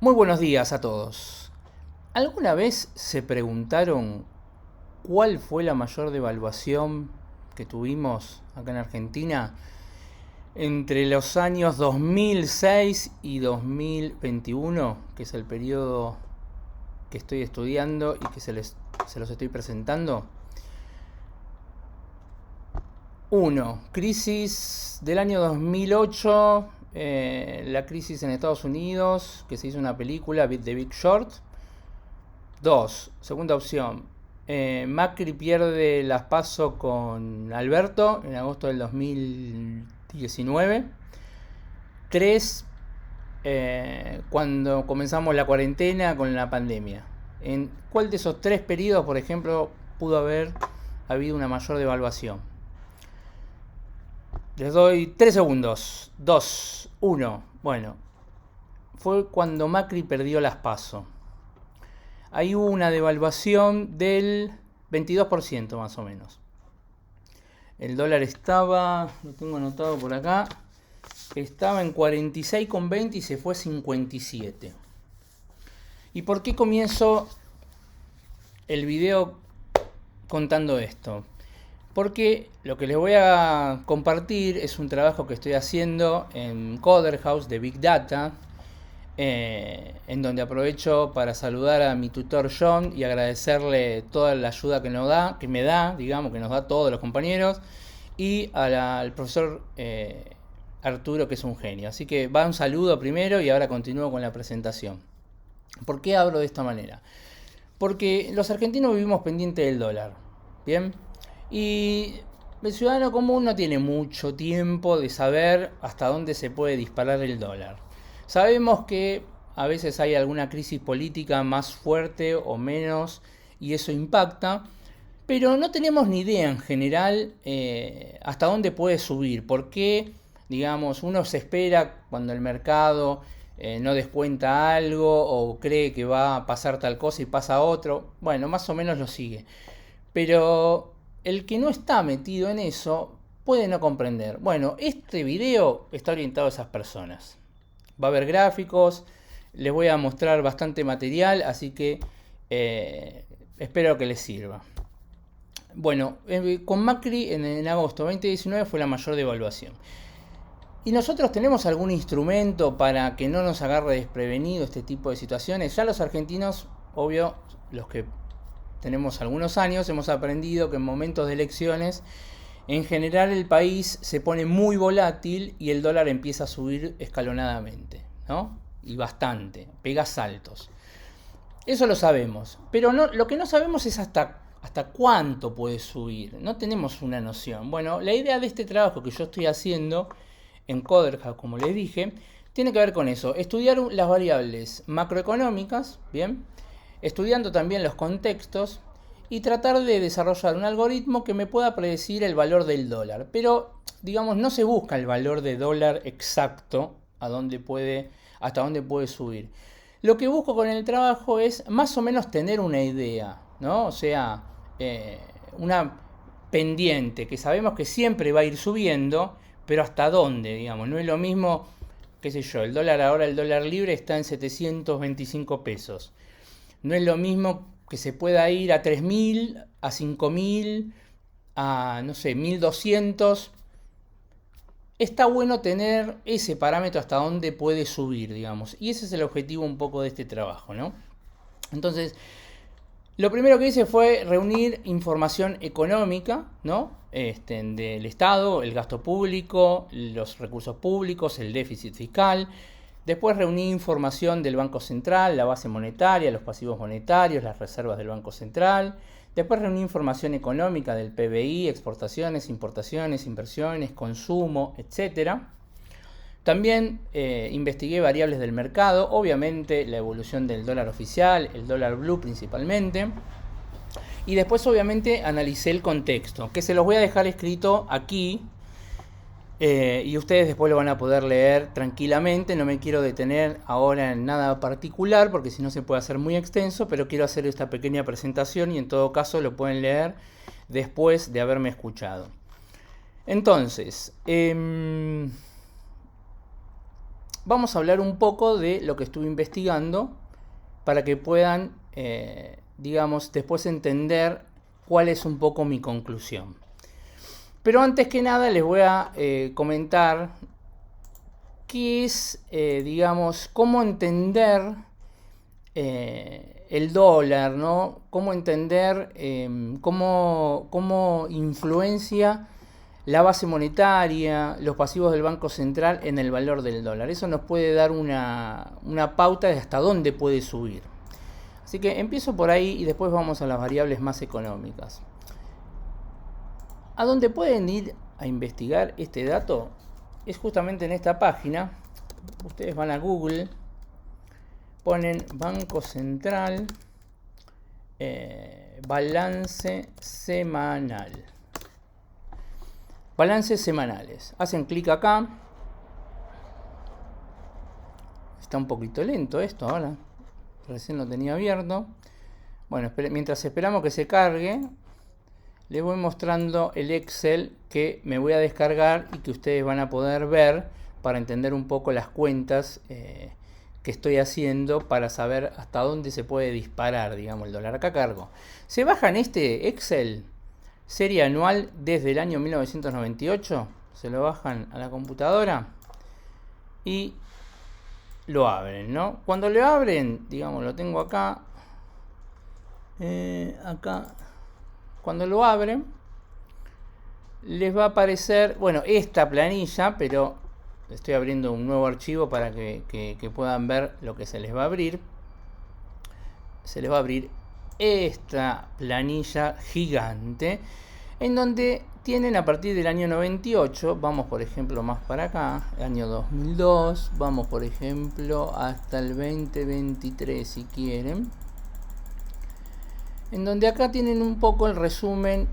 Muy buenos días a todos. ¿Alguna vez se preguntaron cuál fue la mayor devaluación que tuvimos acá en Argentina entre los años 2006 y 2021, que es el periodo que estoy estudiando y que se los estoy presentando? Uno, crisis del año 2008, la crisis en Estados Unidos, que se hizo una película, The Big Short. Dos, segunda opción, Macri pierde las PASO con Alberto en agosto del 2019. Tres, cuando comenzamos la cuarentena con la pandemia. ¿En cuál de esos tres periodos, por ejemplo, pudo haber habido una mayor devaluación? Les doy 3 segundos. 2, 1. Bueno, fue cuando Macri perdió las PASO. Ahí hubo una devaluación del 22% más o menos. El dólar estaba, lo tengo anotado por acá, estaba en 46,20 y se fue a 57. ¿Y por qué comienzo el video contando esto? Porque lo que les voy a compartir es un trabajo que estoy haciendo en Coder House de Big Data, en donde aprovecho para saludar a mi tutor John y agradecerle toda la ayuda que me da, digamos, que nos da todos los compañeros, y al profesor Arturo, que es un genio. Así que va un saludo primero y ahora continúo con la presentación. ¿Por qué hablo de esta manera? Porque los argentinos vivimos pendiente del dólar, ¿bien? Y el ciudadano común no tiene mucho tiempo de saber hasta dónde se puede disparar el dólar. Sabemos que a veces hay alguna crisis política más fuerte o menos y eso impacta, pero no tenemos ni idea en general hasta dónde puede subir. ¿Por qué, digamos, uno se espera cuando el mercado no descuenta algo o cree que va a pasar tal cosa y pasa otro? Bueno, más o menos lo sigue. Pero el que no está metido en eso puede no comprender. Bueno, este video está orientado a esas personas. Va a haber gráficos, les voy a mostrar bastante material, así que espero que les sirva. Bueno, con Macri en agosto 2019 fue la mayor devaluación. ¿Y nosotros tenemos algún instrumento para que no nos agarre desprevenido este tipo de situaciones? Ya los argentinos, obvio, los que tenemos algunos años, hemos aprendido que en momentos de elecciones, en general el país se pone muy volátil y el dólar empieza a subir escalonadamente, ¿no? Y bastante, pega saltos. Eso lo sabemos, pero no, lo que no sabemos es hasta cuánto puede subir. No tenemos una noción. Bueno, la idea de este trabajo que yo estoy haciendo en Coderhouse, como les dije, tiene que ver con eso. Estudiar las variables macroeconómicas, ¿bien? Estudiando también los contextos y tratar de desarrollar un algoritmo que me pueda predecir el valor del dólar. Pero, digamos, no se busca el valor de dólar exacto hasta dónde puede subir. Lo que busco con el trabajo es más o menos tener una idea, ¿no? O sea, una pendiente que sabemos que siempre va a ir subiendo, pero hasta dónde, digamos. No es lo mismo, qué sé yo, el dólar ahora, el dólar libre está en 725 pesos. No es lo mismo que se pueda ir a 3.000, a 5.000, a, no sé, 1.200. Está bueno tener ese parámetro hasta dónde puede subir, digamos. Y ese es el objetivo un poco de este trabajo, ¿no? Entonces, lo primero que hice fue reunir información económica, ¿no? Del Estado, el gasto público, los recursos públicos, el déficit fiscal. Después reuní información del Banco Central, la base monetaria, los pasivos monetarios, las reservas del Banco Central. Después reuní información económica del PBI, exportaciones, importaciones, inversiones, consumo, etcétera. También investigué variables del mercado, obviamente la evolución del dólar oficial, el dólar blue principalmente. Y después obviamente analicé el contexto, que se los voy a dejar escrito aquí. Y ustedes después lo van a poder leer tranquilamente. No me quiero detener ahora en nada particular porque si no se puede hacer muy extenso, pero quiero hacer esta pequeña presentación y en todo caso lo pueden leer después de haberme escuchado. Entonces, vamos a hablar un poco de lo que estuve investigando para que puedan, digamos, después entender cuál es un poco mi conclusión. Pero antes que nada les voy a comentar qué es, digamos, cómo entender el dólar, ¿no? Cómo entender cómo influencia la base monetaria, los pasivos del Banco Central en el valor del dólar. Eso nos puede dar una pauta de hasta dónde puede subir. Así que empiezo por ahí y después vamos a las variables más económicas. ¿A dónde pueden ir a investigar este dato? Es justamente en esta página. Ustedes van a Google, ponen Banco Central, balance semanal. Balances semanales. Hacen clic acá. Está un poquito lento esto ahora. Recién lo tenía abierto. Bueno, mientras esperamos que se cargue, les voy mostrando el Excel que me voy a descargar y que ustedes van a poder ver para entender un poco las cuentas que estoy haciendo para saber hasta dónde se puede disparar, digamos, el dólar. Acá cargo. Se baja en este Excel serie anual desde el año 1998, se lo bajan a la computadora y lo abren, ¿no? Cuando lo abren, digamos, lo tengo acá, cuando lo abren, les va a aparecer, bueno, esta planilla, pero estoy abriendo un nuevo archivo para que puedan ver lo que se les va a abrir. Se les va a abrir esta planilla gigante en donde tienen a partir del año 98, vamos por ejemplo más para acá, el año 2002, vamos por ejemplo hasta el 2023 si quieren, en donde acá tienen un poco el resumen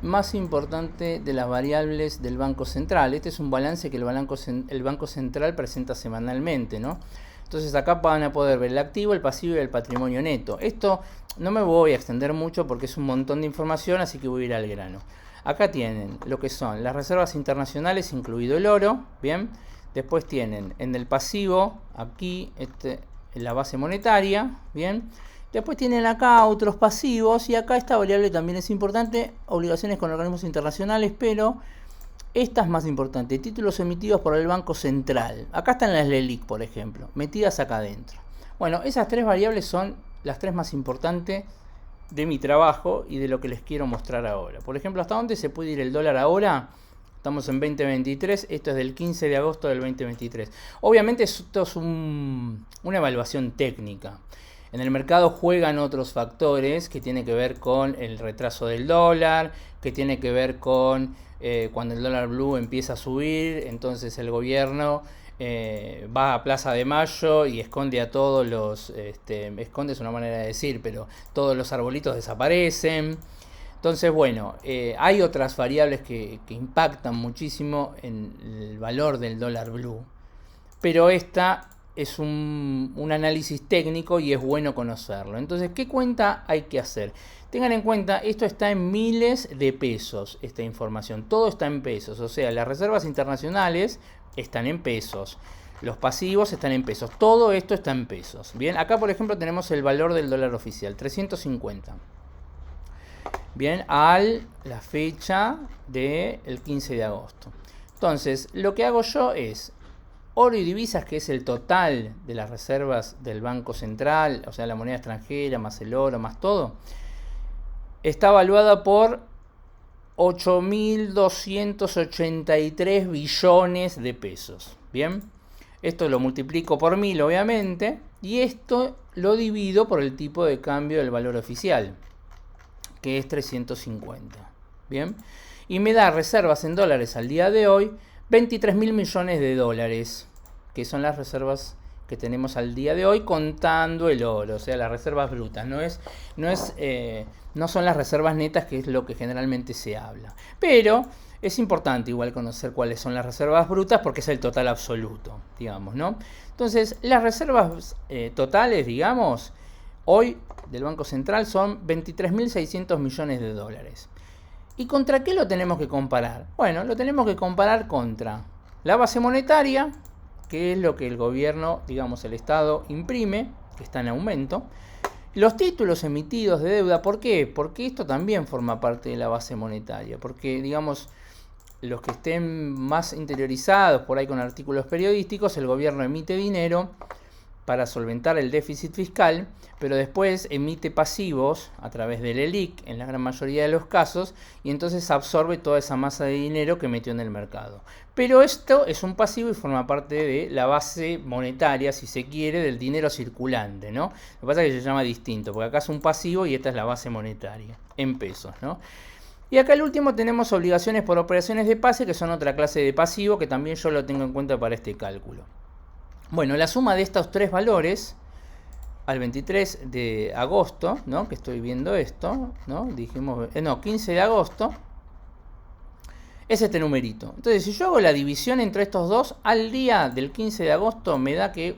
más importante de las variables del Banco Central. Este es un balance que el Banco Central presenta semanalmente, ¿no? Entonces acá van a poder ver el activo, el pasivo y el patrimonio neto. Esto no me voy a extender mucho porque es un montón de información, así que voy a ir al grano. Acá tienen lo que son las reservas internacionales, incluido el oro, ¿bien? Después tienen en el pasivo, aquí, en la base monetaria, ¿bien? Después tienen acá otros pasivos y acá esta variable también es importante, obligaciones con organismos internacionales, pero esta es más importante, títulos emitidos por el Banco Central. Acá están las LELIQ, por ejemplo, metidas acá adentro. Bueno, esas tres variables son las tres más importantes de mi trabajo y de lo que les quiero mostrar ahora. Por ejemplo, ¿hasta dónde se puede ir el dólar ahora? Estamos en 2023, esto es del 15 de agosto del 2023. Obviamente esto es una evaluación técnica. En el mercado juegan otros factores que tienen que ver con el retraso del dólar, que tiene que ver con cuando el dólar blue empieza a subir, entonces el gobierno va a Plaza de Mayo y esconde a todos los, esconde es una manera de decir, pero todos los arbolitos desaparecen. Entonces, bueno, hay otras variables que impactan muchísimo en el valor del dólar blue, pero esta es un análisis técnico y es bueno conocerlo. Entonces, ¿qué cuenta hay que hacer? Tengan en cuenta, esto está en miles de pesos, esta información. Todo está en pesos, o sea, las reservas internacionales están en pesos. Los pasivos están en pesos. Todo esto está en pesos. Bien, acá por ejemplo tenemos el valor del dólar oficial, 350. Bien, la fecha del 15 de agosto. Entonces, lo que hago yo es oro y divisas, que es el total de las reservas del Banco Central, o sea, la moneda extranjera, más el oro, más todo, está evaluada por 8.283 billones de pesos. Bien, esto lo multiplico por 1000, obviamente, y esto lo divido por el tipo de cambio del valor oficial, que es 350. Bien, y me da reservas en dólares al día de hoy 23.000 millones de dólares, que son las reservas que tenemos al día de hoy contando el oro, o sea, las reservas brutas. No son las reservas netas, que es lo que generalmente se habla. Pero es importante igual conocer cuáles son las reservas brutas porque es el total absoluto, digamos, ¿no? Entonces, las reservas totales, digamos, hoy del Banco Central son 23.600 millones de dólares. ¿Y contra qué lo tenemos que comparar? Bueno, lo tenemos que comparar contra la base monetaria, que es lo que el gobierno, digamos el Estado, imprime, que está en aumento. Los títulos emitidos de deuda, ¿por qué? Porque esto también forma parte de la base monetaria, porque digamos, los que estén más interiorizados por ahí con artículos periodísticos, el gobierno emite dinero para solventar el déficit fiscal, pero después emite pasivos a través del ELIC en la gran mayoría de los casos y entonces absorbe toda esa masa de dinero que metió en el mercado. Pero esto es un pasivo y forma parte de la base monetaria, si se quiere, del dinero circulante, ¿no? Lo que pasa es que se llama distinto, porque acá es un pasivo y esta es la base monetaria, en pesos, ¿no? Y acá el último tenemos obligaciones por operaciones de pase, que son otra clase de pasivo, que también yo lo tengo en cuenta para este cálculo. Bueno, la suma de estos tres valores al 23 de agosto, ¿no? Que estoy viendo esto, ¿no? Dijimos, 15 de agosto, es este numerito. Entonces, si yo hago la división entre estos dos, al día del 15 de agosto me da que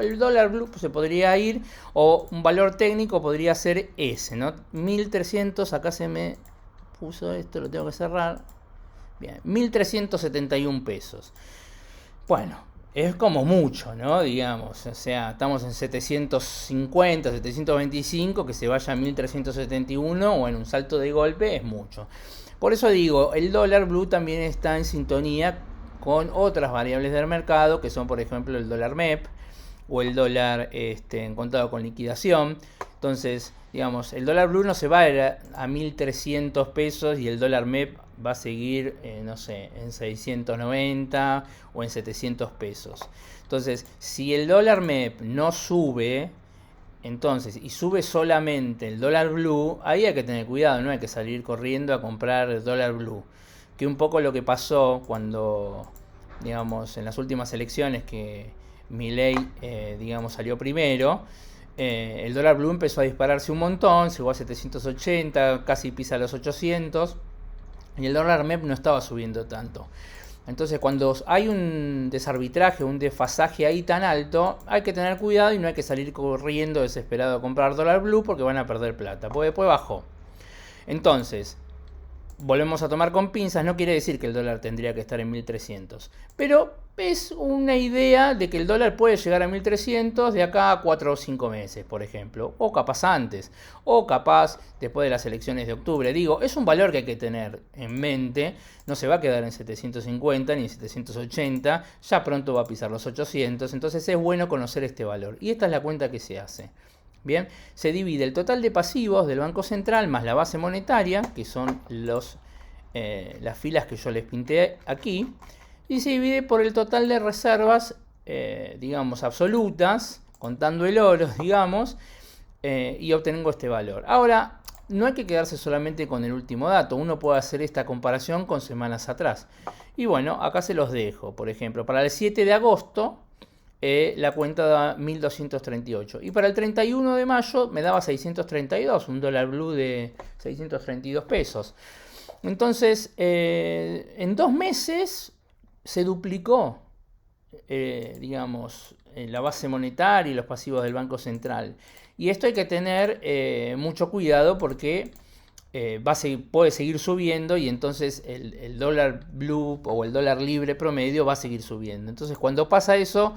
el dólar blue se podría ir, o un valor técnico podría ser ese, ¿no? 1300, acá se me puso esto, lo tengo que cerrar. Bien, 1371 pesos. Bueno, es como mucho, ¿no? Digamos, o sea, estamos en 750, 725, que se vaya a 1371 o en un salto de golpe es mucho. Por eso digo, el dólar blue también está en sintonía con otras variables del mercado, que son por ejemplo el dólar MEP o el dólar en contado con liquidación. Entonces, digamos, el dólar blue no se va a ir a 1300 pesos y el dólar MEP va a seguir, no sé, en 690 o en 700 pesos. Entonces, si el dólar MEP no sube, entonces, y sube solamente el dólar blue, ahí hay que tener cuidado, no hay que salir corriendo a comprar el dólar blue. Que un poco lo que pasó cuando, digamos, en las últimas elecciones que Milei, digamos, salió primero, el dólar blue empezó a dispararse un montón, llegó a 780, casi pisa los 800, y el dólar MEP no estaba subiendo tanto. Entonces, cuando hay un desarbitraje, un desfasaje ahí tan alto, hay que tener cuidado y no hay que salir corriendo desesperado a comprar dólar blue porque van a perder plata, porque después bajó. Entonces, volvemos a tomar con pinzas, no quiere decir que el dólar tendría que estar en 1300, pero es una idea de que el dólar puede llegar a 1300 de acá a 4 o 5 meses, por ejemplo, o capaz antes, o capaz después de las elecciones de octubre. Digo, es un valor que hay que tener en mente, no se va a quedar en 750 ni en 780, ya pronto va a pisar los 800, entonces es bueno conocer este valor. Y esta es la cuenta que se hace. Bien, se divide el total de pasivos del Banco Central más la base monetaria, que son las filas que yo les pinté aquí, y se divide por el total de reservas, digamos, absolutas, contando el oro, digamos, y obtengo este valor. Ahora, no hay que quedarse solamente con el último dato, uno puede hacer esta comparación con semanas atrás. Y bueno, acá se los dejo, por ejemplo, para el 7 de agosto, la cuenta da 1238. Y para el 31 de mayo me daba 632, un dólar blue de 632 pesos. Entonces, en 2 meses se duplicó, digamos, la base monetaria y los pasivos del Banco Central. Y esto hay que tener mucho cuidado porque puede seguir subiendo y entonces el dólar blue o el dólar libre promedio va a seguir subiendo. Entonces, cuando pasa eso,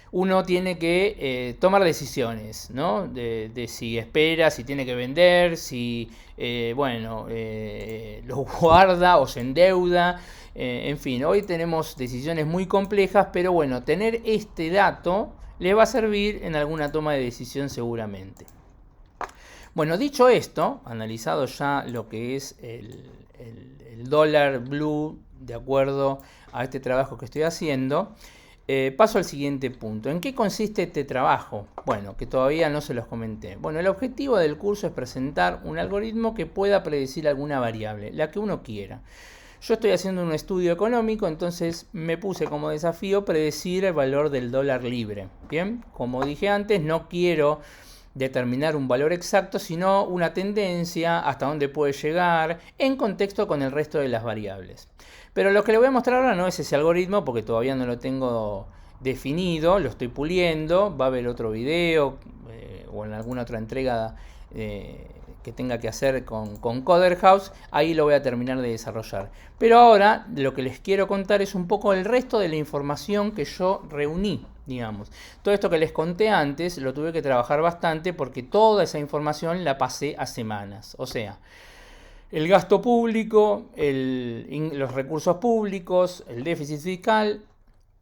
uno tiene que tomar decisiones, ¿no? De si espera, si tiene que vender, si, lo guarda o se endeuda. En fin, hoy tenemos decisiones muy complejas, pero bueno, tener este dato le va a servir en alguna toma de decisión seguramente. Bueno, dicho esto, analizado ya lo que es el dólar blue de acuerdo a este trabajo que estoy haciendo, paso al siguiente punto. ¿En qué consiste este trabajo? Bueno, que todavía no se los comenté. Bueno, el objetivo del curso es presentar un algoritmo que pueda predecir alguna variable, la que uno quiera. Yo estoy haciendo un estudio económico, entonces me puse como desafío predecir el valor del dólar libre. Bien, como dije antes, no quiero determinar un valor exacto, sino una tendencia hasta dónde puede llegar en contexto con el resto de las variables. Pero lo que le voy a mostrar ahora no es ese algoritmo porque todavía no lo tengo definido, lo estoy puliendo, va a haber otro video o en alguna otra entrega que que tenga que hacer con Coder House, ahí lo voy a terminar de desarrollar. Pero ahora lo que les quiero contar es un poco el resto de la información que yo reuní, digamos. Todo esto que les conté antes lo tuve que trabajar bastante porque toda esa información la pasé a semanas. O sea, el gasto público, los recursos públicos, el déficit fiscal,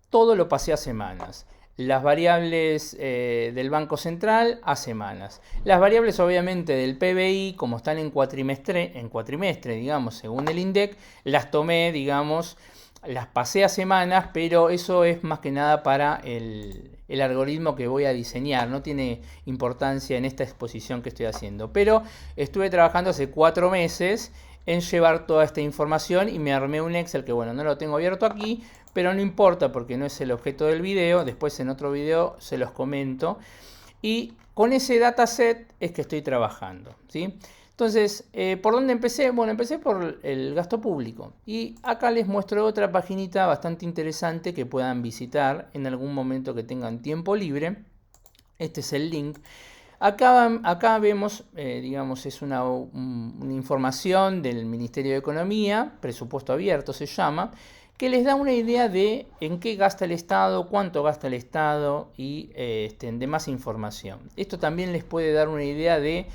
todo lo pasé a semanas. Las variables del Banco Central a semanas. Las variables obviamente del PBI, como están en cuatrimestre, digamos, según el INDEC, las tomé, digamos, las pasé a semanas, pero eso es más que nada para el algoritmo que voy a diseñar. No tiene importancia en esta exposición que estoy haciendo. Pero estuve trabajando hace 4 meses en llevar toda esta información y me armé un Excel que, bueno, no lo tengo abierto aquí, pero no importa porque no es el objeto del video. Después en otro video se los comento. Y con ese dataset es que estoy trabajando, ¿sí? Entonces, ¿por dónde empecé? Bueno, empecé por el gasto público. Y acá les muestro otra paginita bastante interesante que puedan visitar en algún momento que tengan tiempo libre. Este es el link. Acá vemos, digamos, es una información del Ministerio de Economía, presupuesto abierto se llama, que les da una idea de en qué gasta el Estado, cuánto gasta el Estado y demás información. Esto también les puede dar una idea de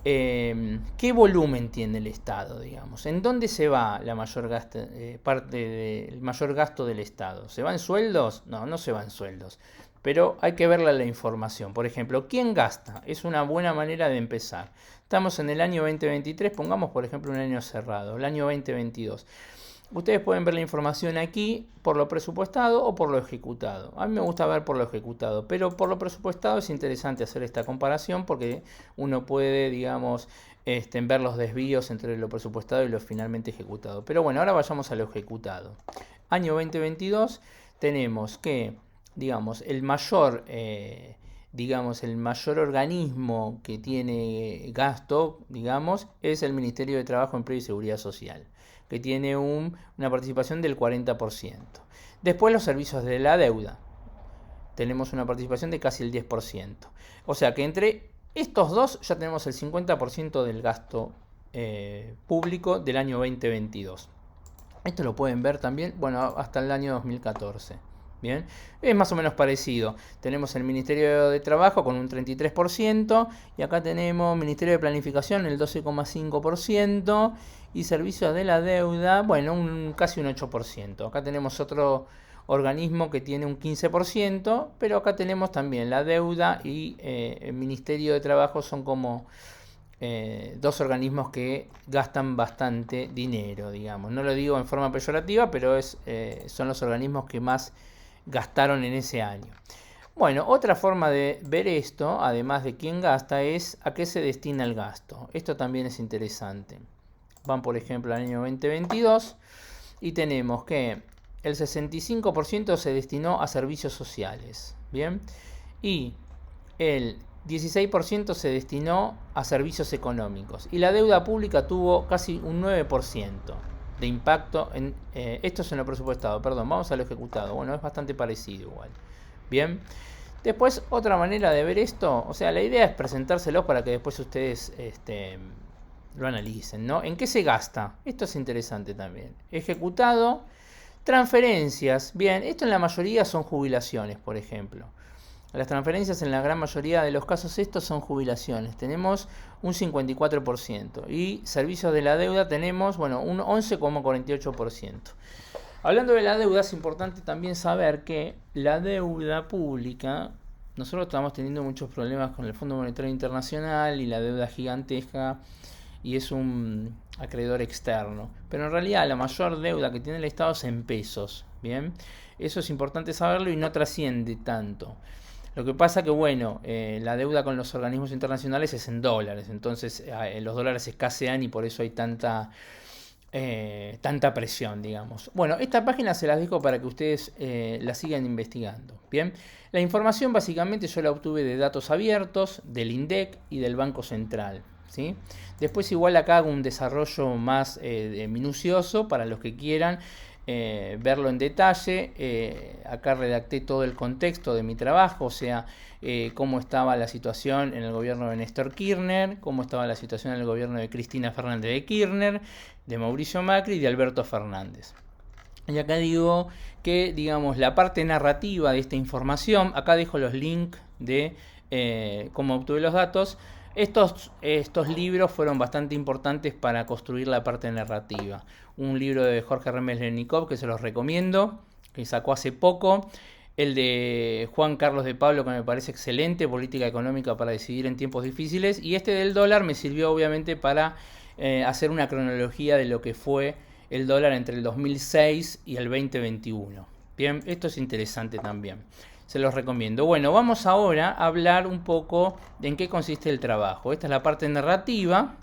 qué volumen tiene el Estado, digamos. ¿En dónde se va la mayor parte del mayor gasto del Estado? ¿Se va en sueldos? No, no se va en sueldos. Pero hay que verla la información. Por ejemplo, ¿quién gasta? Es una buena manera de empezar. Estamos en el año 2023, pongamos por ejemplo un año cerrado, el año 2022. Ustedes pueden ver la información aquí por lo presupuestado o por lo ejecutado. A mí me gusta ver por lo ejecutado, pero por lo presupuestado es interesante hacer esta comparación porque uno puede, digamos, ver los desvíos entre lo presupuestado y lo finalmente ejecutado. Pero bueno, ahora vayamos a lo ejecutado. Año 2022 tenemos que, digamos, el mayor organismo que tiene gasto, digamos, es el Ministerio de Trabajo, Empleo y Seguridad Social, que tiene una participación del 40%. Después los servicios de la deuda. Tenemos una participación de casi el 10%. O sea que entre estos dos ya tenemos el 50% del gasto público del año 2022. Esto lo pueden ver también, bueno, hasta el año 2014. Bien, es más o menos parecido. Tenemos el Ministerio de Trabajo con un 33% y acá tenemos Ministerio de Planificación el 12,5% y Servicios de la Deuda, bueno, casi un 8%. Acá tenemos otro organismo que tiene un 15%, pero acá tenemos también la deuda y el Ministerio de Trabajo son como dos organismos que gastan bastante dinero, digamos. No lo digo en forma peyorativa, pero son los organismos que más gastaron en ese año. Bueno, otra forma de ver esto, además de quién gasta, es a qué se destina el gasto. Esto también es interesante. Van, por ejemplo, al año 2022 y tenemos que el 65% se destinó a servicios sociales, ¿bien? Y el 16% se destinó a servicios económicos. Y la deuda pública tuvo casi un 9% de impacto en esto es en lo presupuestado, perdón, vamos a lo ejecutado. Bueno, es bastante parecido igual. Bien. Después, otra manera de ver esto, o sea, la idea es presentárselos para que después ustedes lo analicen, ¿no? ¿En qué se gasta? Esto es interesante también. Ejecutado, transferencias. Bien, esto en la mayoría son jubilaciones, por ejemplo. Las transferencias en la gran mayoría de los casos estos son jubilaciones. Tenemos un 54%. Y servicios de la deuda tenemos, bueno, un 11,48%. Hablando de la deuda, es importante también saber que la deuda pública, nosotros estamos teniendo muchos problemas con el Fondo Monetario Internacional y la deuda gigantesca, y es un acreedor externo. Pero en realidad la mayor deuda que tiene el Estado es en pesos. Bien, eso es importante saberlo y no trasciende tanto. Lo que pasa que, bueno, la deuda con los organismos internacionales es en dólares, entonces los dólares escasean y por eso hay tanta presión, digamos. Bueno, esta página se las dejo para que ustedes la sigan investigando. Bien, la información básicamente yo la obtuve de datos abiertos, del INDEC y del Banco Central, ¿sí? Después igual acá hago un desarrollo más minucioso para los que quieran. verlo en detalle. Acá redacté todo el contexto de mi trabajo, o sea, cómo estaba la situación en el gobierno de Néstor Kirchner, cómo estaba la situación en el gobierno de Cristina Fernández de Kirchner, de Mauricio Macri y de Alberto Fernández. Y acá digo que, digamos, la parte narrativa de esta información, acá dejo los links de cómo obtuve los datos. Estos libros fueron bastante importantes para construir la parte narrativa. Un libro de Jorge Remes-Lennikov que se los recomiendo, que sacó hace poco. El de Juan Carlos de Pablo, que me parece excelente, Política Económica para decidir en tiempos difíciles. Y este del dólar me sirvió obviamente para hacer una cronología de lo que fue el dólar entre el 2006 y el 2021. Bien, esto es interesante también. Se los recomiendo. Bueno, vamos ahora a hablar un poco de en qué consiste el trabajo. Esta es la parte narrativa.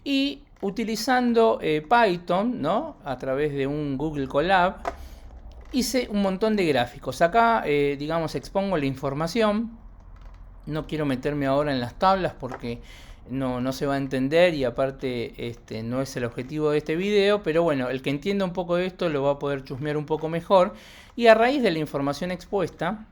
Y utilizando Python, ¿no?, a través de un Google Colab, hice un montón de gráficos. Acá, digamos, expongo la información. No quiero meterme ahora en las tablas porque no se va a entender y aparte no es el objetivo de este video, pero bueno, el que entienda un poco de esto lo va a poder chusmear un poco mejor. Y a raíz de la información expuesta,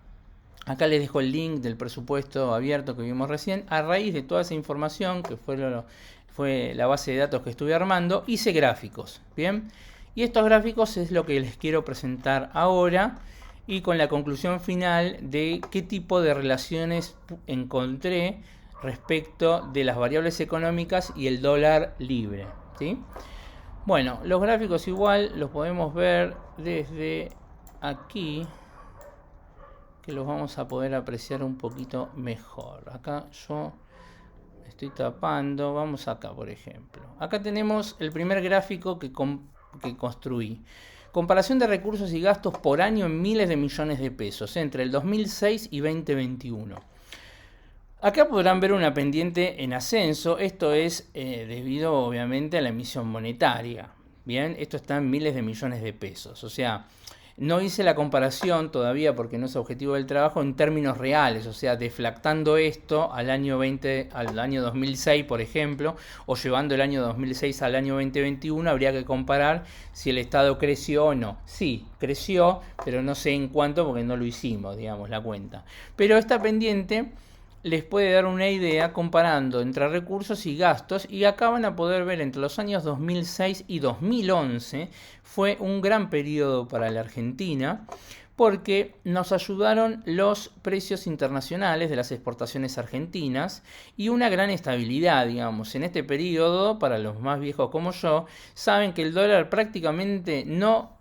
acá les dejo el link del presupuesto abierto que vimos recién, a raíz de toda esa información que fue la base de datos que estuve armando, hice gráficos, ¿bien? Y estos gráficos es lo que les quiero presentar ahora y con la conclusión final de qué tipo de relaciones encontré respecto de las variables económicas y el dólar libre, ¿sí? Bueno, los gráficos igual los podemos ver desde aquí, que los vamos a poder apreciar un poquito mejor. Acá yo me estoy tapando, vamos acá por ejemplo. Acá tenemos el primer gráfico que construí. Comparación de recursos y gastos por año en miles de millones de pesos entre el 2006 y 2021. Acá podrán ver una pendiente en ascenso. Esto es debido obviamente a la emisión monetaria. Bien, esto está en miles de millones de pesos. O sea, no hice la comparación todavía porque no es objetivo del trabajo en términos reales, o sea, deflactando esto al año 2006, por ejemplo, o llevando el año 2006 al año 2021, habría que comparar si el Estado creció o no. Sí, creció, pero no sé en cuánto porque no lo hicimos, digamos, la cuenta. Pero esta pendiente les puede dar una idea comparando entre recursos y gastos, y acá van a poder ver entre los años 2006 y 2011 fue un gran periodo para la Argentina porque nos ayudaron los precios internacionales de las exportaciones argentinas y una gran estabilidad, digamos. En este periodo, para los más viejos como yo, saben que el dólar prácticamente no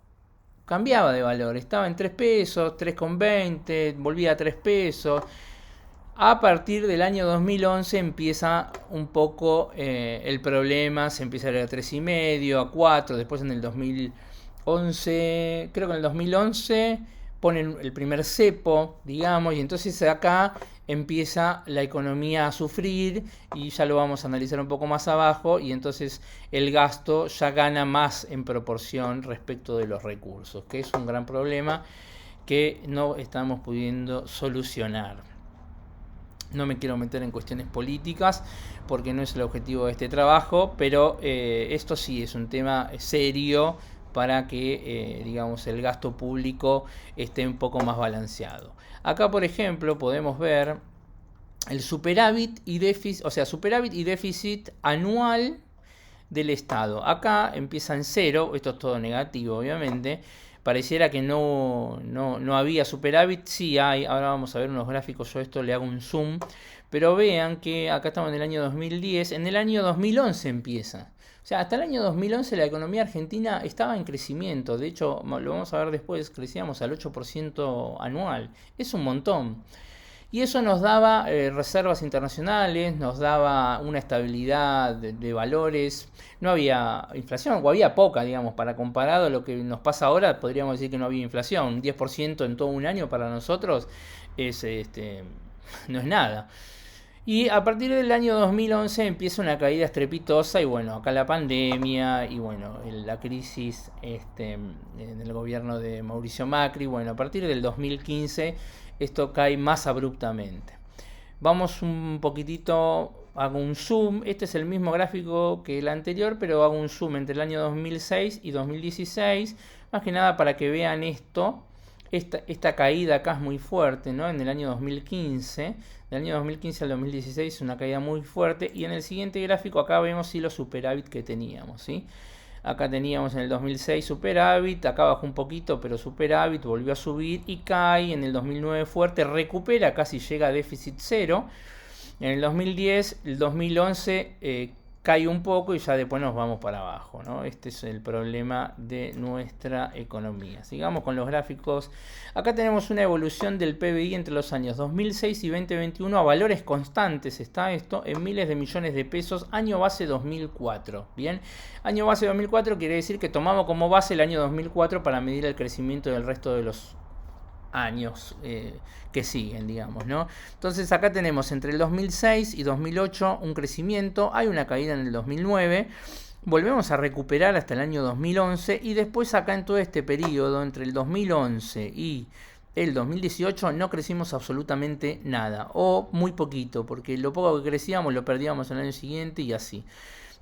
cambiaba de valor, estaba en 3 pesos, 3,20, volvía a 3 pesos. A partir del año 2011 empieza un poco el problema, se empieza a ir a 3,5, a 4, después en el 2011, creo que en el 2011 ponen el primer cepo, digamos, y entonces acá empieza la economía a sufrir y ya lo vamos a analizar un poco más abajo, y entonces el gasto ya gana más en proporción respecto de los recursos, que es un gran problema que no estamos pudiendo solucionar. No me quiero meter en cuestiones políticas porque no es el objetivo de este trabajo, pero esto sí es un tema serio para que digamos, el gasto público esté un poco más balanceado. Acá, por ejemplo, podemos ver el superávit y déficit, o sea, superávit y déficit anual del Estado. Acá empieza en cero, esto es todo negativo, obviamente. Pareciera que no había superávit, sí hay. Ahora vamos a ver unos gráficos, yo esto le hago un zoom, pero vean que acá estamos en el año 2010, en el año 2011 empieza. O sea, hasta el año 2011 la economía argentina estaba en crecimiento, de hecho, lo vamos a ver después, crecíamos al 8% anual, es un montón. Y eso nos daba reservas internacionales, nos daba una estabilidad de valores, no había inflación, o había poca, digamos, para comparado a lo que nos pasa ahora, podríamos decir que no había inflación. Un 10% en todo un año para nosotros es, no es nada. Y a partir del año 2011 empieza una caída estrepitosa y bueno, acá la pandemia y bueno, la crisis en el gobierno de Mauricio Macri. Bueno, a partir del 2015 esto cae más abruptamente. Vamos un poquitito, hago un zoom, este es el mismo gráfico que el anterior, pero hago un zoom entre el año 2006 y 2016 Más que nada para que vean esto. Esta caída acá es muy fuerte, ¿no? En el año 2015, del año 2015 al 2016 una caída muy fuerte. Y en el siguiente gráfico acá vemos sí, los superávit que teníamos, ¿sí? Acá teníamos en el 2006 superávit, acá bajó un poquito, pero superávit, volvió a subir y cae en el 2009 fuerte, recupera, casi llega a déficit cero. En el 2010, el 2011 cae un poco y ya después nos vamos para abajo, ¿no? Este es el problema de nuestra economía. Sigamos con los gráficos. Acá tenemos una evolución del PBI entre los años 2006 y 2021 a valores constantes. Está esto en miles de millones de pesos, año base 2004. Bien, año base 2004 quiere decir que tomamos como base el año 2004 para medir el crecimiento del resto de los años que siguen, digamos, ¿no? Entonces acá tenemos entre el 2006 y 2008 un crecimiento, hay una caída en el 2009, volvemos a recuperar hasta el año 2011 y después acá en todo este periodo entre el 2011 y el 2018 no crecimos absolutamente nada o muy poquito, porque lo poco que crecíamos lo perdíamos el año siguiente y así.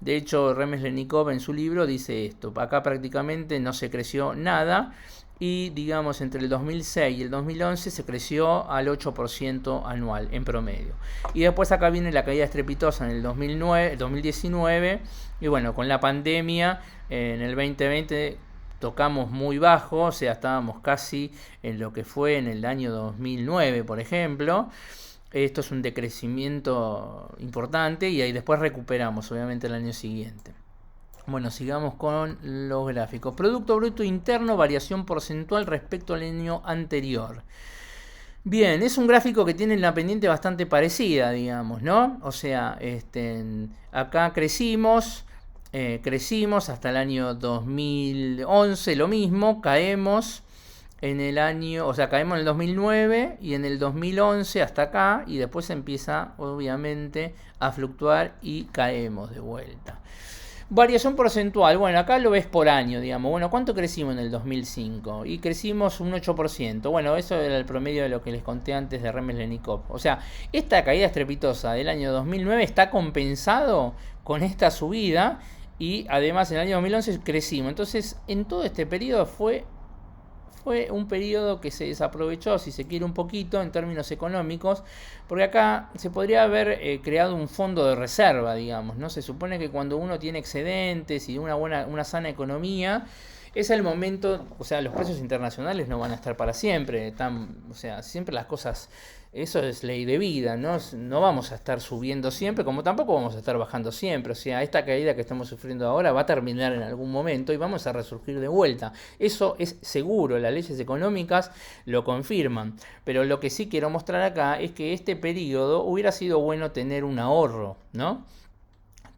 De hecho, Remeslenikov en su libro dice esto, acá prácticamente no se creció nada. Y digamos entre el 2006 y el 2011 se creció al 8% anual en promedio. Y después acá viene la caída estrepitosa en el 2019 y bueno, con la pandemia en el 2020 tocamos muy bajo, o sea, estábamos casi en lo que fue en el año 2009, por ejemplo. Esto es un decrecimiento importante y ahí después recuperamos, obviamente, el año siguiente. Bueno, sigamos con los gráficos. Producto Bruto Interno, variación porcentual respecto al año anterior. Bien, es un gráfico que tiene una pendiente bastante parecida, digamos, ¿no? O sea, acá crecimos hasta el año 2011, lo mismo, caemos en el año, o sea, caemos en el 2009 y en el 2011 hasta acá y después empieza, obviamente, a fluctuar y caemos de vuelta. Variación porcentual, bueno, acá lo ves por año, digamos. Bueno, ¿cuánto crecimos en el 2005? Y crecimos un 8%. Bueno, eso era el promedio de lo que les conté antes de Remeslenikov. O sea, esta caída estrepitosa del año 2009 está compensado con esta subida y además en el año 2011 crecimos. Entonces, en todo este periodo fue un periodo que se desaprovechó, si se quiere, un poquito en términos económicos, porque acá se podría haber creado un fondo de reserva, digamos, ¿no? Se supone que cuando uno tiene excedentes y una sana economía, es el momento, o sea, los precios internacionales no van a estar para siempre, o sea, siempre las cosas, eso es ley de vida, ¿no? No vamos a estar subiendo siempre, como tampoco vamos a estar bajando siempre, o sea, esta caída que estamos sufriendo ahora va a terminar en algún momento y vamos a resurgir de vuelta. Eso es seguro, las leyes económicas lo confirman, pero lo que sí quiero mostrar acá es que este periodo hubiera sido bueno tener un ahorro, ¿no?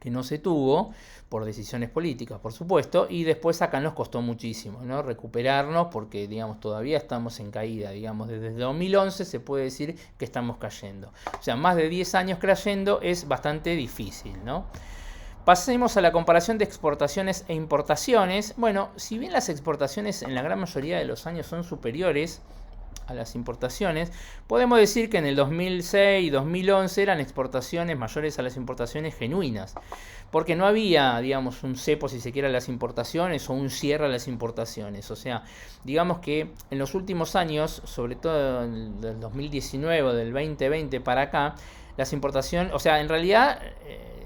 Que no se tuvo por decisiones políticas, por supuesto, y después acá nos costó muchísimo, ¿no? Recuperarnos porque, digamos, todavía estamos en caída, digamos, desde 2011 se puede decir que estamos cayendo. O sea, más de 10 años cayendo es bastante difícil, ¿no? Pasemos a la comparación de exportaciones e importaciones. Bueno, si bien las exportaciones en la gran mayoría de los años son superiores a las importaciones, podemos decir que en el 2006 y 2011 eran exportaciones mayores a las importaciones genuinas, porque no había, digamos, un cepo, si se quiere, a las importaciones o un cierre a las importaciones. O sea, digamos que en los últimos años, sobre todo del 2019 o del 2020 para acá, las importaciones, o sea, en realidad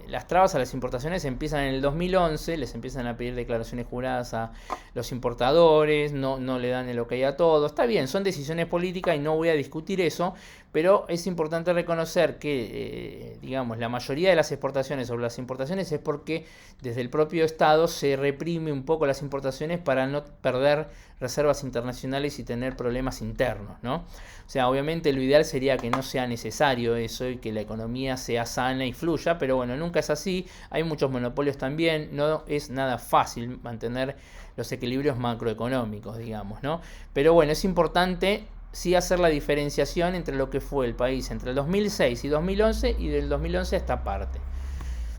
las trabas a las importaciones empiezan en el 2011, les empiezan a pedir declaraciones juradas a los importadores, no le dan el ok a todo. Está bien, son decisiones políticas y no voy a discutir eso, pero es importante reconocer que, digamos, la mayoría de las exportaciones o las importaciones es porque desde el propio Estado se reprime un poco las importaciones para no perder reservas internacionales y tener problemas internos, ¿no? O sea, obviamente lo ideal sería que no sea necesario eso y que la economía sea sana y fluya, pero bueno, nunca es así, hay muchos monopolios también, no es nada fácil mantener los equilibrios macroeconómicos, digamos, ¿no? Pero bueno, es importante sí hacer la diferenciación entre lo que fue el país entre el 2006 y 2011 y del 2011 a esta parte.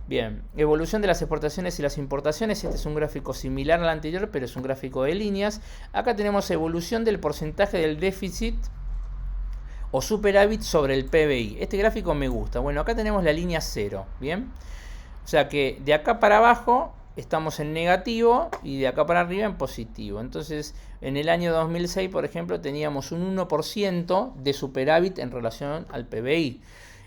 Bien, evolución de las exportaciones y las importaciones. Este es un gráfico similar al anterior, pero es un gráfico de líneas. Acá tenemos evolución del porcentaje del déficit o superávit sobre el PBI. Este gráfico me gusta. Bueno, acá tenemos la línea 0, ¿bien? O sea que de acá para abajo estamos en negativo y de acá para arriba en positivo. Entonces, en el año 2006, por ejemplo, teníamos un 1% de superávit en relación al PBI.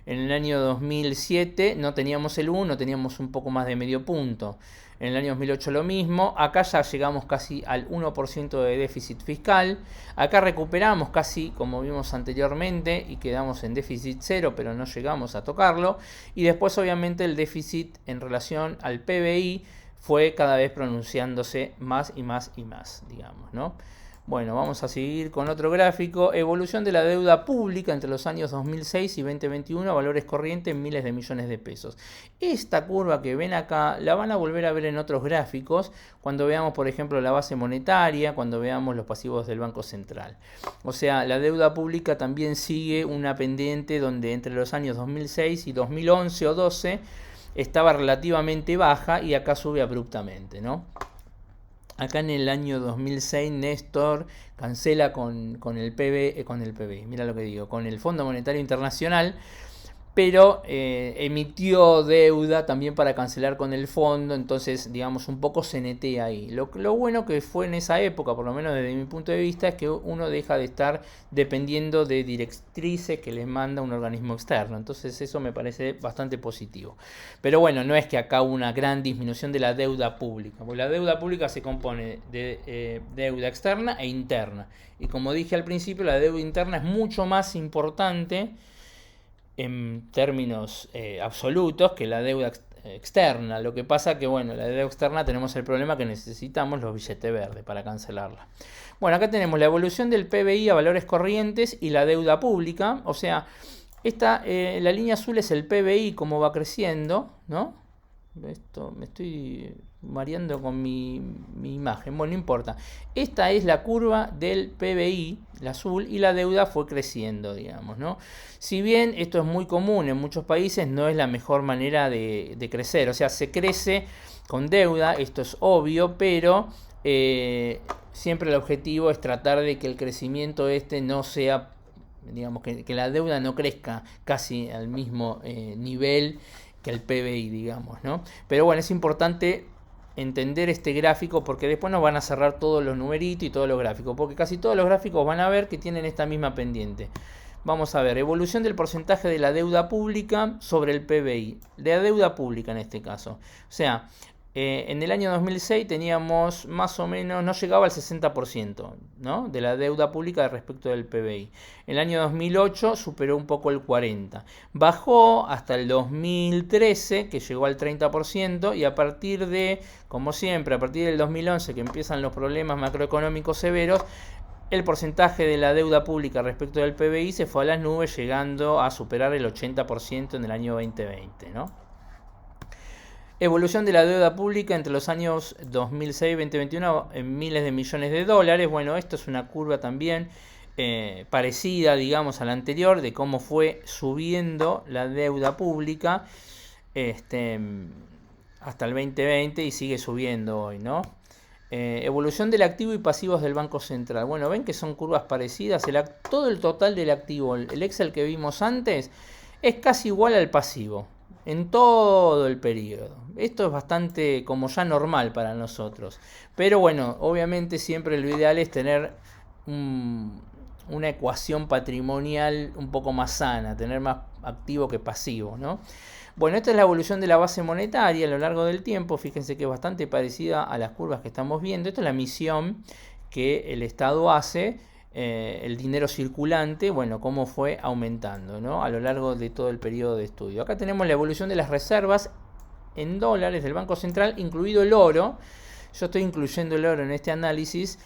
En el año 2007 no teníamos el 1, teníamos un poco más de medio punto. En el año 2008 lo mismo. Acá ya llegamos casi al 1% de déficit fiscal. Acá recuperamos casi como vimos anteriormente y quedamos en déficit cero, pero no llegamos a tocarlo. Y después obviamente el déficit en relación al PBI fue cada vez pronunciándose más y más y más, digamos, ¿no? Bueno, vamos a seguir con otro gráfico. Evolución de la deuda pública entre los años 2006 y 2021, valores corrientes en miles de millones de pesos. Esta curva que ven acá la van a volver a ver en otros gráficos cuando veamos, por ejemplo, la base monetaria, cuando veamos los pasivos del Banco Central. O sea, la deuda pública también sigue una pendiente donde entre los años 2006 y 2011 o 12 estaba relativamente baja y acá sube abruptamente, ¿no? Acá en el año 2006 Néstor cancela con el PBI, mira lo que digo, con el Fondo Monetario Internacional, pero emitió deuda también para cancelar con el fondo, entonces digamos un poco se netea ahí. Lo bueno que fue en esa época, por lo menos desde mi punto de vista, es que uno deja de estar dependiendo de directrices que les manda un organismo externo, entonces eso me parece bastante positivo. Pero bueno, no es que acá hubo una gran disminución de la deuda pública, porque la deuda pública se compone de deuda externa e interna, y como dije al principio, la deuda interna es mucho más importante en términos absolutos que la deuda externa. Lo que pasa que, bueno, la deuda externa tenemos el problema que necesitamos los billetes verdes para cancelarla. Bueno, acá tenemos la evolución del PBI a valores corrientes y la deuda pública. O sea, la línea azul es el PBI, cómo va creciendo, ¿no? Esto me estoy mareando con mi imagen, bueno, no importa. Esta es la curva del PBI, la azul, y la deuda fue creciendo, digamos, ¿no? Si bien esto es muy común en muchos países, no es la mejor manera de crecer. O sea, se crece con deuda, esto es obvio, pero siempre el objetivo es tratar de que el crecimiento no sea, digamos, que la deuda no crezca casi al mismo nivel que el PBI, digamos, ¿no? Pero bueno, es importante entender este gráfico porque después nos van a cerrar todos los numeritos y todos los gráficos, porque casi todos los gráficos van a ver que tienen esta misma pendiente. Vamos a ver, evolución del porcentaje de la deuda pública sobre el PBI, de la deuda pública en este caso. O sea, en el año 2006 teníamos más o menos, no llegaba al 60%, ¿no?, de la deuda pública respecto del PBI. En el año 2008 superó un poco el 40%. Bajó hasta el 2013, que llegó al 30%, y a partir de, como siempre, a partir del 2011, que empiezan los problemas macroeconómicos severos, el porcentaje de la deuda pública respecto del PBI se fue a las nubes, llegando a superar el 80% en el año 2020, ¿no? Evolución de la deuda pública entre los años 2006 y 2021 en miles de millones de dólares. Bueno, esto es una curva también parecida, digamos, a la anterior, de cómo fue subiendo la deuda pública hasta el 2020 y sigue subiendo hoy, ¿no? Evolución del activo y pasivos del Banco Central. Bueno, ven que son curvas parecidas. Todo el total del activo, el Excel que vimos antes, es casi igual al pasivo en todo el periodo. Esto es bastante como ya normal para nosotros. Pero bueno, obviamente siempre lo ideal es tener una ecuación patrimonial un poco más sana, tener más activo que pasivo, ¿no? Bueno, esta es la evolución de la base monetaria a lo largo del tiempo. Fíjense que es bastante parecida a las curvas que estamos viendo. Esta es la emisión que el Estado hace, el dinero circulante, bueno, cómo fue aumentando, ¿no?, a lo largo de todo el periodo de estudio. Acá tenemos la evolución de las reservas en dólares del Banco Central, incluido el oro. Yo estoy incluyendo el oro en este análisis.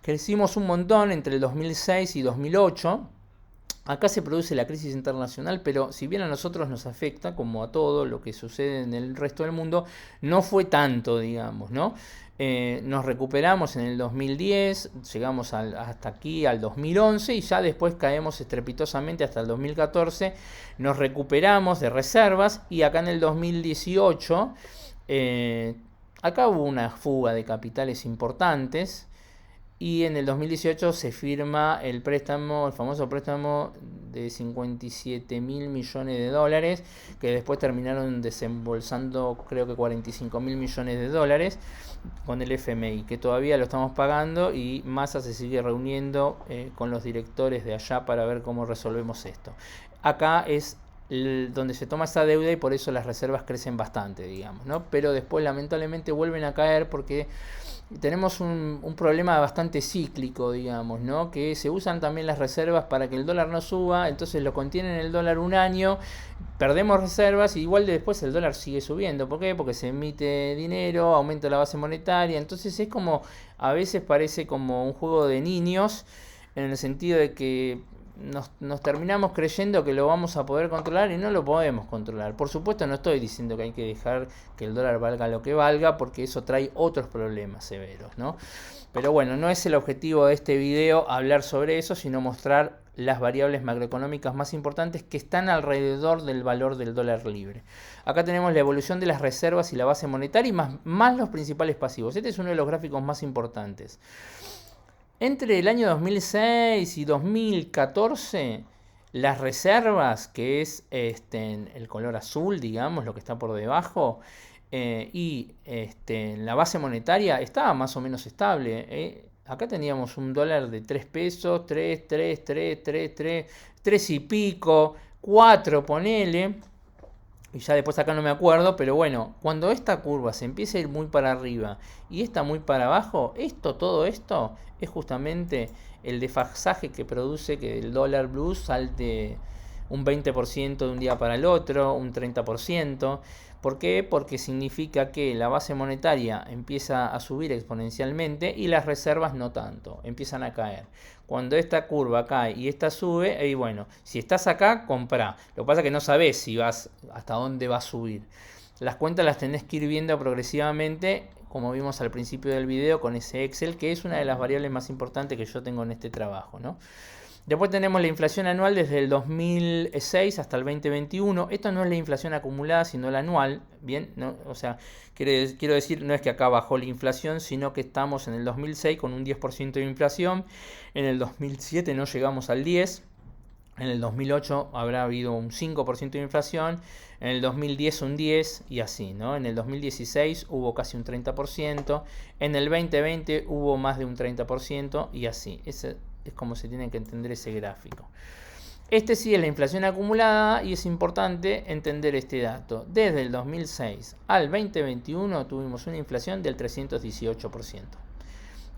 Crecimos un montón entre el 2006 y 2008. Acá se produce la crisis internacional, pero si bien a nosotros nos afecta, como a todo lo que sucede en el resto del mundo, no fue tanto, digamos, ¿no? Nos recuperamos en el 2010, llegamos hasta aquí al 2011 y ya después caemos estrepitosamente hasta el 2014. Nos recuperamos de reservas y acá en el 2018, acá hubo una fuga de capitales importantes. Y en el 2018 se firma el préstamo, el famoso préstamo de 57 mil millones de dólares, que después terminaron desembolsando creo que 45 mil millones de dólares con el FMI, que todavía lo estamos pagando, y Massa se sigue reuniendo con los directores de allá para ver cómo resolvemos esto. Acá es donde se toma esa deuda y por eso las reservas crecen bastante, digamos, ¿no? Pero después lamentablemente vuelven a caer porque tenemos un problema bastante cíclico, digamos, ¿no? Que se usan también las reservas para que el dólar no suba, entonces lo contienen el dólar un año, perdemos reservas y igual después el dólar sigue subiendo. ¿Por qué? Porque se emite dinero, aumenta la base monetaria, entonces es como, a veces parece como un juego de niños, en el sentido de que nos terminamos creyendo que lo vamos a poder controlar y no lo podemos controlar. Por supuesto, no estoy diciendo que hay que dejar que el dólar valga lo que valga, porque eso trae otros problemas severos, ¿no? Pero bueno, no es el objetivo de este video hablar sobre eso, sino mostrar las variables macroeconómicas más importantes que están alrededor del valor del dólar libre. Acá tenemos la evolución de las reservas y la base monetaria y más los principales pasivos. Este es uno de los gráficos más importantes. Entre el año 2006 y 2014, las reservas, que es el color azul, digamos, lo que está por debajo, y la base monetaria estaba más o menos estable. Acá teníamos un dólar de 3 pesos, 3 y pico, 4 ponele. Y ya después acá no me acuerdo, pero bueno, cuando esta curva se empieza a ir muy para arriba y esta muy para abajo, todo esto es justamente el desfasaje que produce que el dólar blue salte un 20% de un día para el otro, un 30%. ¿Por qué? Porque significa que la base monetaria empieza a subir exponencialmente y las reservas no tanto, empiezan a caer. Cuando esta curva cae y esta sube, y bueno, si estás acá, comprá. Lo que pasa es que no sabés si vas hasta dónde va a subir. Las cuentas las tenés que ir viendo progresivamente, como vimos al principio del video con ese Excel, que es una de las variables más importantes que yo tengo en este trabajo, ¿no? Después tenemos la inflación anual desde el 2006 hasta el 2021. Esto no es la inflación acumulada, sino la anual. Bien, ¿no? O sea, quiero decir, no es que acá bajó la inflación, sino que estamos en el 2006 con un 10% de inflación. En el 2007 no llegamos al 10%. En el 2008 habrá habido un 5% de inflación. En el 2010 un 10% y así, ¿no? En el 2016 hubo casi un 30%. En el 2020 hubo más de un 30% y así. Ese es como se tiene que entender ese gráfico. Este sí es la inflación acumulada y es importante entender este dato. Desde el 2006 al 2021 tuvimos una inflación del 318%.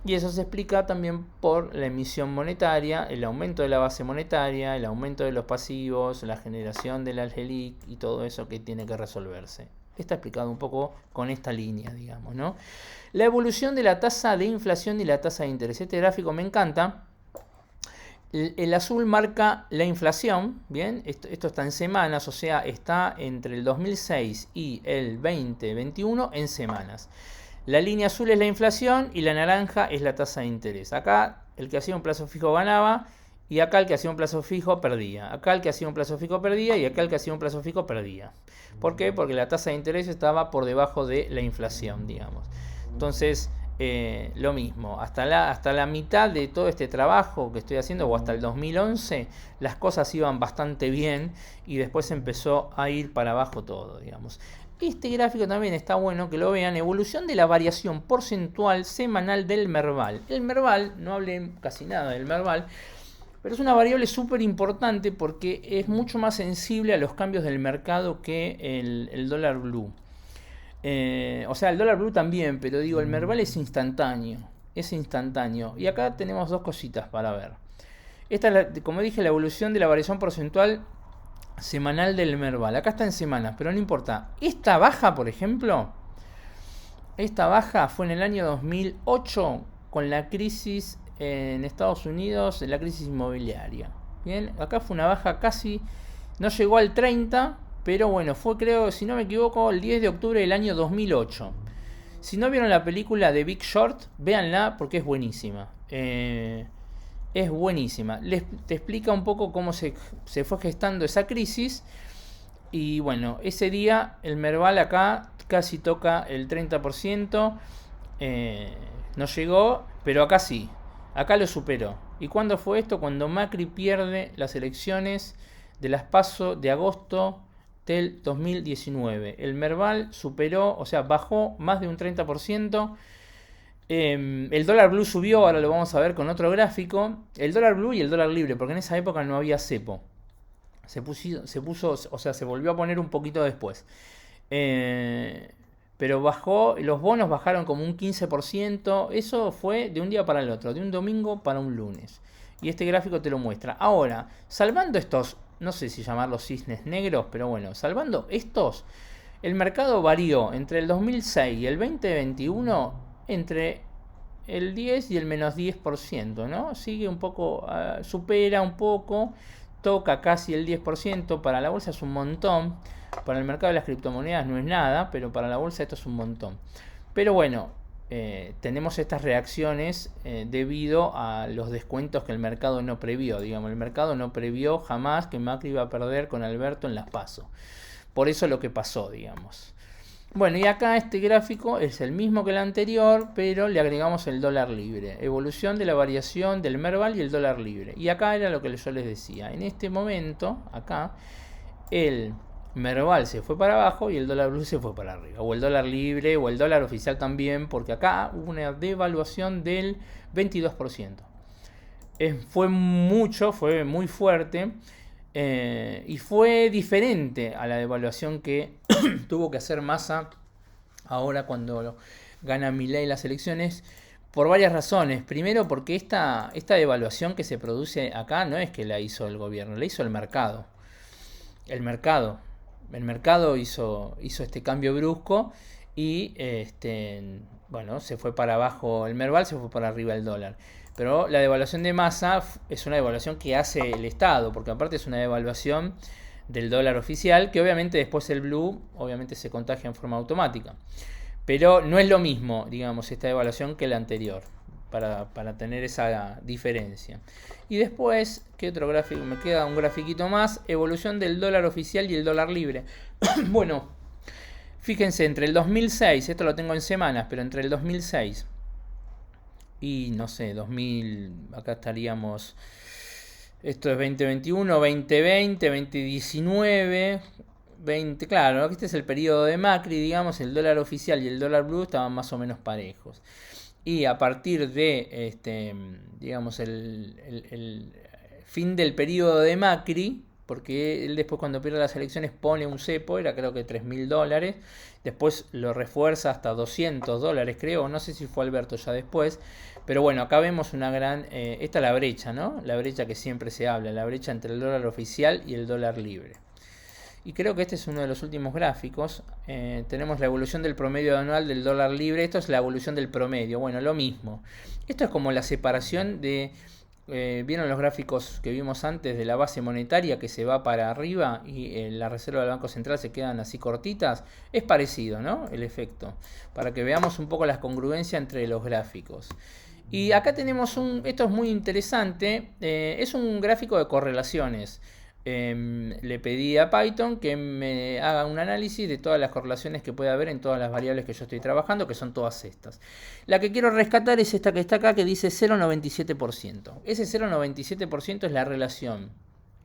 Y eso se explica también por la emisión monetaria, el aumento de la base monetaria, el aumento de los pasivos, la generación del Algelic y todo eso que tiene que resolverse. Está explicado un poco con esta línea, digamos, ¿no? La evolución de la tasa de inflación y la tasa de interés. Este gráfico me encanta. El azul marca la inflación, ¿bien? Esto está en semanas, o sea, está entre el 2006 y el 2021 en semanas. La línea azul es la inflación y la naranja es la tasa de interés. Acá el que hacía un plazo fijo ganaba y acá el que hacía un plazo fijo perdía. Acá el que hacía un plazo fijo perdía y acá el que hacía un plazo fijo perdía. ¿Por qué? Porque la tasa de interés estaba por debajo de la inflación, digamos. Entonces, lo mismo, hasta la mitad de todo este trabajo que estoy haciendo, o hasta el 2011, las cosas iban bastante bien y después empezó a ir para abajo todo, digamos. Este gráfico también está bueno que lo vean. Evolución de la variación porcentual semanal del Merval. El Merval, no hablé casi nada del Merval, pero es una variable súper importante porque es mucho más sensible a los cambios del mercado que el dólar blue. O sea, el dólar blue también, pero digo, el Merval es instantáneo. Es instantáneo. Y acá tenemos dos cositas para ver. Esta es, como dije, la evolución de la variación porcentual semanal del Merval. Acá está en semanas, pero no importa. Esta baja, por ejemplo, esta baja fue en el año 2008 con la crisis en Estados Unidos, la crisis inmobiliaria. Bien, acá fue una baja casi, no llegó al 30%, pero bueno, fue, creo, si no me equivoco, el 10 de octubre del año 2008. Si no vieron la película de Big Short, véanla porque es buenísima. Es buenísima. Te explica un poco cómo se fue gestando esa crisis. Y bueno, ese día el Merval acá casi toca el 30%. No llegó, pero acá sí. Acá lo superó. ¿Y cuándo fue esto? Cuando Macri pierde las elecciones de las PASO de agosto del 2019. El Merval superó, o sea, bajó más de un 30%. El dólar blue subió, ahora lo vamos a ver con otro gráfico. El dólar blue y el dólar libre, porque en esa época no había cepo. Se puso, o sea, se volvió a poner un poquito después. Pero bajó, los bonos bajaron como un 15%. Eso fue de un día para el otro, de un domingo para un lunes. Y este gráfico te lo muestra. Ahora, salvando estos, no sé si llamarlos cisnes negros, pero bueno, salvando estos, el mercado varió entre el 2006 y el 2021 entre el 10 y el menos 10%, ¿no? Sigue un poco, supera un poco, toca casi el 10%. Para la bolsa es un montón. Para el mercado de las criptomonedas no es nada, pero para la bolsa esto es un montón. Pero bueno, tenemos estas reacciones debido a los descuentos que el mercado no previó. Digamos, el mercado no previó jamás que Macri iba a perder con Alberto en las PASO. Por eso lo que pasó, digamos. Bueno, y acá este gráfico es el mismo que el anterior, pero le agregamos el dólar libre. Evolución de la variación del Merval y el dólar libre. Y acá era lo que yo les decía. En este momento, acá, el Merval se fue para abajo y el dólar blue se fue para arriba. O el dólar libre o el dólar oficial también, porque acá hubo una devaluación del 22%. Fue mucho, fue muy fuerte. Y fue diferente a la devaluación que tuvo que hacer Massa ahora cuando gana Milei las elecciones, por varias razones. Primero, porque esta devaluación que se produce acá no es que la hizo el gobierno, la hizo el mercado. El mercado hizo este cambio brusco y bueno, se fue para abajo el Merval, se fue para arriba el dólar. Pero la devaluación de Massa es una devaluación que hace el Estado, porque aparte es una devaluación del dólar oficial, que obviamente después el blue obviamente se contagia en forma automática. Pero no es lo mismo, digamos, esta devaluación que la anterior, para tener esa diferencia. Y después, ¿qué otro gráfico? Me queda un grafiquito más, evolución del dólar oficial y el dólar libre. Bueno, fíjense, entre el 2006, esto lo tengo en semanas, pero entre el 2006 y no sé, 2000, acá estaríamos, esto es 2021, 2020, 2019, 20, claro, este es el periodo de Macri, digamos, el dólar oficial y el dólar blue estaban más o menos parejos. Y a partir de, digamos, el fin del periodo de Macri, porque él después cuando pierde las elecciones pone un cepo, era creo que $3.000, después lo refuerza hasta $200, creo, no sé si fue Alberto ya después, pero bueno, acá vemos una gran, esta es la brecha, ¿no? La brecha que siempre se habla, la brecha entre el dólar oficial y el dólar libre. Y creo que este es uno de los últimos gráficos. Tenemos la evolución del promedio anual del dólar libre. Esto es la evolución del promedio. Bueno, lo mismo. Esto es como la separación de... ¿Vieron los gráficos que vimos antes de la base monetaria que se va para arriba y la reserva del Banco Central se quedan así cortitas? Es parecido, ¿no? El efecto. Para que veamos un poco las congruencias entre los gráficos. Y acá tenemos esto es muy interesante. Es un gráfico de correlaciones. Le pedí a Python que me haga un análisis de todas las correlaciones que puede haber en todas las variables que yo estoy trabajando, que son todas estas. La que quiero rescatar es esta que está acá, que dice 0,97%. Ese 0,97% es la relación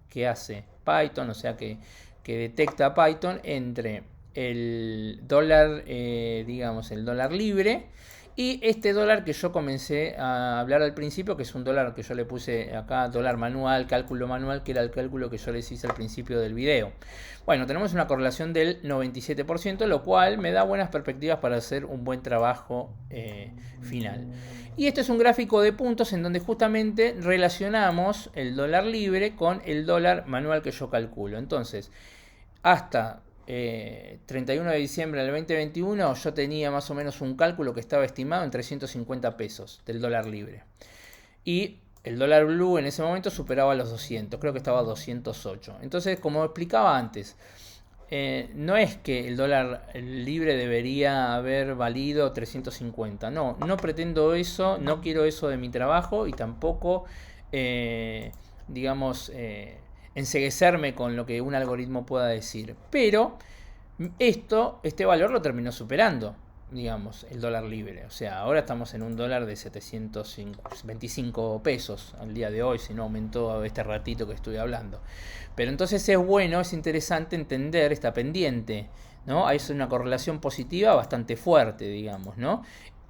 que hace Python, o sea que detecta Python entre el dólar, digamos, el dólar libre y este dólar que yo comencé a hablar al principio, que es un dólar que yo le puse acá, dólar manual, cálculo manual, que era el cálculo que yo les hice al principio del video. Bueno, tenemos una correlación del 97%, lo cual me da buenas perspectivas para hacer un buen trabajo final. Y este es un gráfico de puntos en donde justamente relacionamos el dólar libre con el dólar manual que yo calculo. Entonces, hasta 31 de diciembre del 2021 yo tenía más o menos un cálculo que estaba estimado en 350 pesos del dólar libre. Y el dólar blue en ese momento superaba los 200, creo que estaba a 208. Entonces, como explicaba antes, no es que el dólar libre debería haber valido 350. No pretendo eso, no quiero eso de mi trabajo y tampoco, digamos, enceguecerme con lo que un algoritmo pueda decir. Pero este valor lo terminó superando. digamos, el dólar libre. O sea, ahora estamos en un dólar de 725 pesos al día de hoy, si no aumentó este ratito que estoy hablando. Pero entonces es bueno, es interesante entender esta pendiente, ¿no? Hay una correlación positiva bastante fuerte, digamos, ¿no?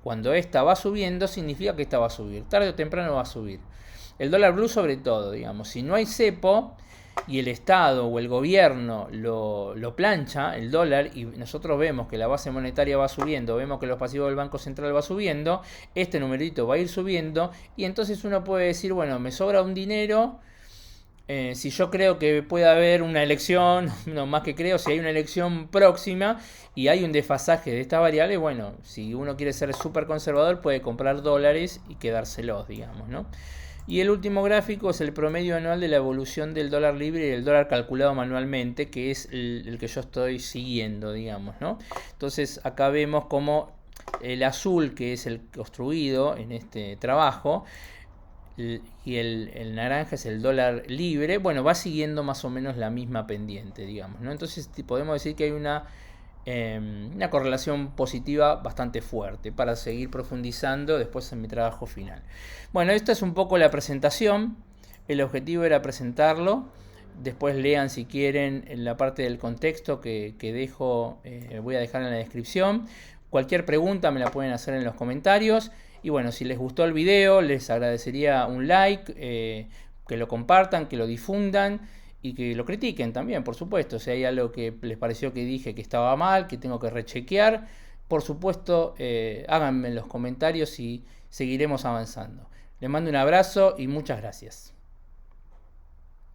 Cuando esta va subiendo, significa que esta va a subir. Tarde o temprano va a subir. El dólar blue sobre todo, digamos. Si no hay cepo y el Estado o el gobierno lo plancha, el dólar, y nosotros vemos que la base monetaria va subiendo, vemos que los pasivos del Banco Central va subiendo, este numerito va a ir subiendo, y entonces uno puede decir, bueno, me sobra un dinero. Si yo creo que puede haber una elección, no más que creo, si hay una elección próxima y hay un desfasaje de esta variable, bueno, si uno quiere ser súper conservador puede comprar dólares y quedárselos, digamos, ¿no? Y el último gráfico es el promedio anual de la evolución del dólar libre y el dólar calculado manualmente, que es el que yo estoy siguiendo, digamos, ¿no? Entonces acá vemos como el azul, que es el construido en este trabajo, y el naranja es el dólar libre, bueno, va siguiendo más o menos la misma pendiente, digamos, ¿no? Entonces podemos decir que hay una correlación positiva bastante fuerte para seguir profundizando después en mi trabajo final. Bueno, esta es un poco la presentación, el objetivo era presentarlo. Después lean si quieren en la parte del contexto que dejo, voy a dejar en la descripción. Cualquier pregunta me la pueden hacer en los comentarios. Y bueno, si les gustó el video, les agradecería un like, que lo compartan, que lo difundan y que lo critiquen también, por supuesto. Si hay algo que les pareció que dije que estaba mal, que tengo que rechequear, por supuesto, háganme en los comentarios y seguiremos avanzando. Les mando un abrazo y muchas gracias.